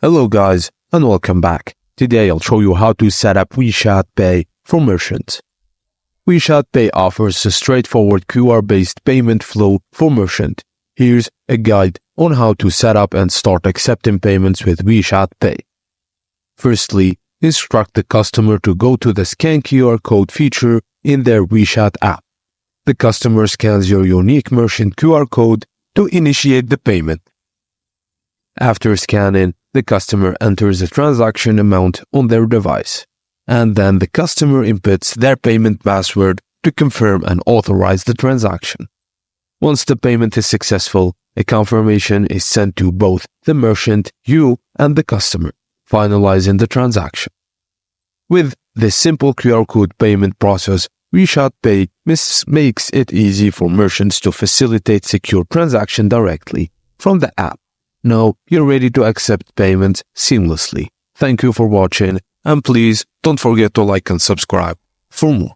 Hello guys and welcome back. Today I'll show you how to set up WeChat Pay for merchants. WeChat Pay offers a straightforward QR-based payment flow for merchant. Here's a guide on how to set up and start accepting payments with WeChat Pay. Firstly, instruct the customer to go to the Scan QR code feature in their WeChat app. The customer scans your unique merchant QR code to initiate the payment. After scanning, the customer enters the transaction amount on their device, and then the customer inputs their payment password to confirm and authorize the transaction. Once the payment is successful, a confirmation is sent to both the merchant, you, and the customer, finalizing the transaction. With this simple QR code payment process, WeChat Pay makes it easy for merchants to facilitate secure transaction directly from the app. Now you're ready to accept payments seamlessly. Thank you for watching, and please don't forget to like and subscribe for more.